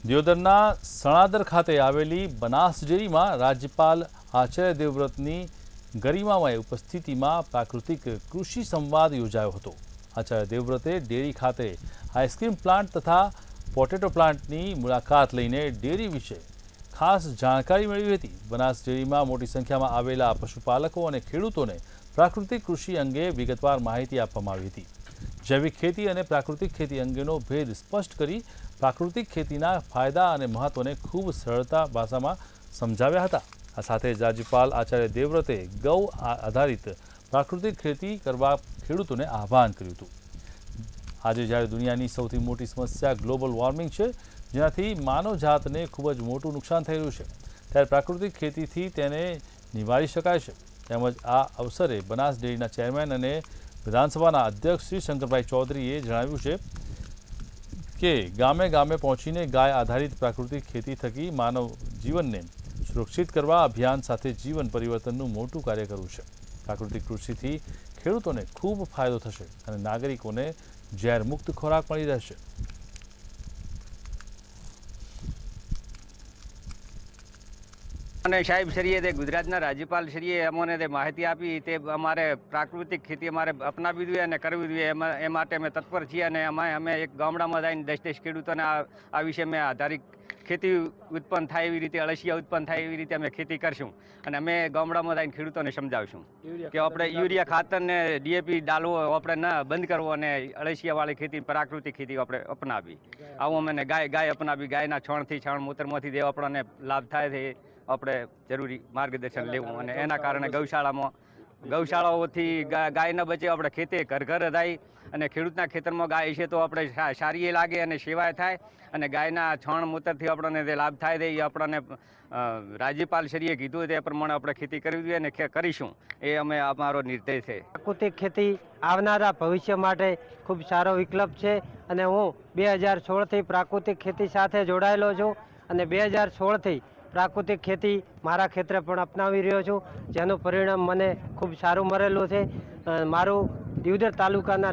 દિયોદરના સણાદર ખાતે આવેલી બનાસ ડેરીમાં રાજ્યપાલ આચાર્ય દેવવ્રતની ગરિમામય ઉપસ્થિતિમાં પ્રાકૃતિક કૃષિ સંવાદ યોજાયો હતો। આચાર્ય દેવવ્રતે ડેરી ખાતે આઈસ્ક્રીમ પ્લાન્ટ તથા પોટેટો પ્લાન્ટની મુલાકાત લઈને ડેરી વિશે ખાસ જાણકારી મેળવી હતી। બનાસ ડેરીમાં મોટી સંખ્યામાં આવેલા પશુપાલકો અને ખેડૂતોને પ્રાકૃતિક કૃષિ અંગે વિગતવાર માહિતી આપવામાં આવી હતી। जैविक खेती और प्राकृतिक खेती अंगेनो भेद स्पष्ट करी प्राकृतिक खेतीना फायदा और महत्व ने खूब सरलता भाषा में समझाव्या हता। आ साथे राज्यपाल आचार्य देवव्रते गौ आधारित प्राकृतिक खेती करवा खेडूतोने आह्वान कर्युं हतुं। आज ज्यारे दुनियानी सौथी मोटी समस्या ग्लोबल वॉर्मिंग है, जेनाथी मानवजातने खूब ज मोटुं नुकसान थई रह्युं छे, त्यारे प्राकृतिक खेतीथी तेने निवारी शकाय छे। તેમજ આ અવસરે બનાસ ડેરીના ચેરમેન અને વિધાનસભાના અધ્યક્ષ શ્રી શંકરભાઈ ચૌધરીએ જણાવ્યું છે કે ગામે ગામે પહોંચીને ગાય આધારિત પ્રાકૃતિક ખેતી થકી માનવ જીવનને સુરક્ષિત કરવા અભિયાન સાથે જીવન પરિવર્તનનું મોટું કાર્ય કરવું છે। પ્રાકૃતિક કૃષિથી ખેડૂતોને ખૂબ ફાયદો થશે અને નાગરિકોને ઝેર મુક્ત ખોરાક મળી રહેશે। અને સાહેબ શ્રીએ તે ગુજરાતના રાજ્યપાલ શ્રીએ અમોને તે માહિતી આપી તે અમારે પ્રાકૃતિક ખેતી અમારે અપનાવવી જોઈએ અને કરવી જોઈએ એ માટે અમે તત્પર છીએ। અને અમે એક ગામડામાં જઈને 10 ખેડૂતોને આ વિશે અમે આધારિત ખેતી ઉત્પન્ન થાય એવી રીતે અળસિયા ઉત્પન્ન થાય એવી રીતે અમે ખેતી કરશું અને અમે ગામડામાં જઈને ખેડૂતોને સમજાવશું કે આપણે યુરિયા ખાતર ને ડીએપી ડાલવો આપણે ન બંધ કરવો અને અળસિયાવાળી ખેતી પ્રાકૃતિક ખેતી આપણે અપનાવી। આવું અમે ગાય અપનાવી, ગાયના છણથી છાણ મૂત્રમાંથી જે આપણને લાભ થાય છે આપણે જરૂરી માર્ગદર્શન લેવું અને એના કારણે ગૌશાળાઓથી ગાય ન બચે આપણે ખેતે ઘર થાય અને ખેડૂતના ખેતરમાં ગાય છે તો આપણે સારી લાગે અને સેવાય થાય અને ગાયના છણ મૂત્રથી આપણને જે લાભ થાય છે એ આપણને રાજ્યપાલ શ્રીએ કીધું તે પ્રમાણે આપણે ખેતી કરવી જોઈએ અને કરીશું એ અમે અમારો નિર્ણય છે। પ્રાકૃતિક ખેતી આવનારા ભવિષ્ય માટે ખૂબ સારો વિકલ્પ છે અને હું 2016થી પ્રાકૃતિક ખેતી સાથે જોડાયેલો છું અને 2016થી प्राकृतिक खेती मारा क्षेत्र पर अपनावी रह्यो छूँ, जेनुं परिणाम मने खूब सारूं मळेलुं छे। मारुं दियोदर तालुकाना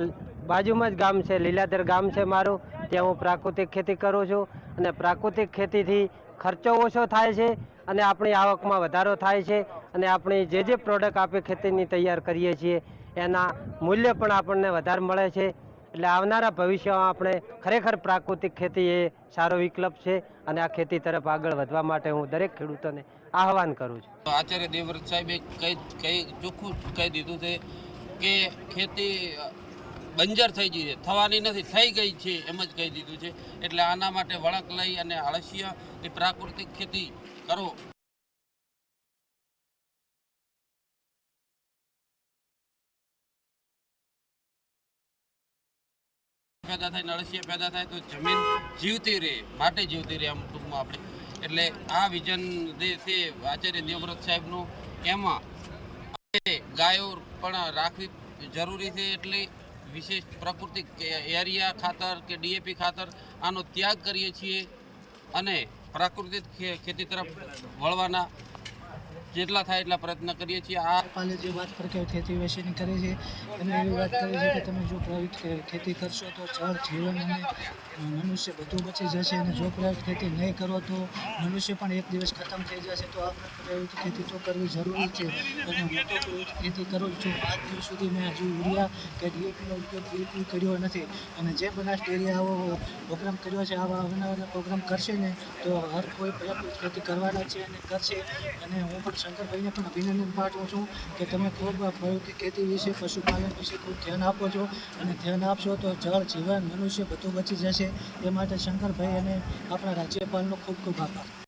बाजुमां ज गाम छे, लीलाधर गाम छे मारुं, त्यां हूँ प्राकृतिक खेती करूँ छूँ अने प्राकृतिक खेतीथी खर्चो ओछो थाय छे अने आपणी आवकमां वधारो थाय छे अने आपणी जे प्रोडक्ट आपणे खेतीनी तैयार करीए छीए एना मूल्य पण आपणने वधारे मळे छे। એટલે આવનારા ભવિષ્યમાં આપણે ખરેખર પ્રાકૃતિક ખેતી એ સારો વિકલ્પ છે અને આ ખેતી તરફ આગળ વધવા માટે હું દરેક ખેડૂતોને આહવાન કરું છું। આચાર્ય દેવવ્રત સાહેબે કઈ ચોખ્ખું કહી દીધું છે કે ખેતી બંજર થઈ ગઈ છે, થવાની નથી, થઈ ગઈ છે એમ જ કહી દીધું છે। એટલે આના માટે વળાંક લઈ અને અળસિયાની પ્રાકૃતિક ખેતી કરો। पैदा थाय अळसिया पैदा थाय तो जमीन जीवती रहे, माटे जीवती रहे। आम टूंकमां आपणे एटले आ विजन जे छे आचार्य देवव्रत साहेबनुं एमां गायो पण राखवी जरूरी छे। एटले विशेष प्राकृतिक एरिया खातर के डीएपी खातर आनो त्याग करीए छीए अने प्राकृतिक खेती तरफ वळवाना જેટલા થાય એટલા પ્રયત્ન કરીએ છીએ। આ પાલે જે વાત પર કે ખેતી વિશેની કરી છે એમને એવી વાત કરી છે કે તમે જો પ્રાઇવેટ ખેતી કરશો તો જળ જીવન અને મનુષ્ય બધું બચી જશે અને જો પ્રાઇવેટ ખેતી નહીં કરો તો મનુષ્ય પણ એક દિવસ ખતમ થઈ જશે। તો આપણે પ્રાઇવેટ ખેતી તો કરવી જરૂરી છે અને હું તો પ્રાઇવેટ ખેતી કરું છું। આજ દિવસ સુધી મેં હજુ યુરિયા કે ડીએપીનો ઉપયોગ બિલકુલ કર્યો નથી અને જે બનાસ ડેરી આવો પ્રોગ્રામ કર્યો છે આવા આવનારા પ્રોગ્રામ કરશે ને તો હર કોઈ પ્રાઇવેટ ખેતી કરવાના છે અને કરશે। અને હું પણ શંકરભાઈને પણ અભિનંદન પાઠવું છું કે તમે ખૂબ પ્રાકૃતિક ખેતી વિશે પશુપાલન વિશે ખૂબ ધ્યાન આપો છો અને ધ્યાન આપશો તો જળ જીવન મનુષ્ય બધું બચી જશે। એ માટે શંકરભાઈ અને આપણા રાજ્યપાલનો ખૂબ ખૂબ આભાર।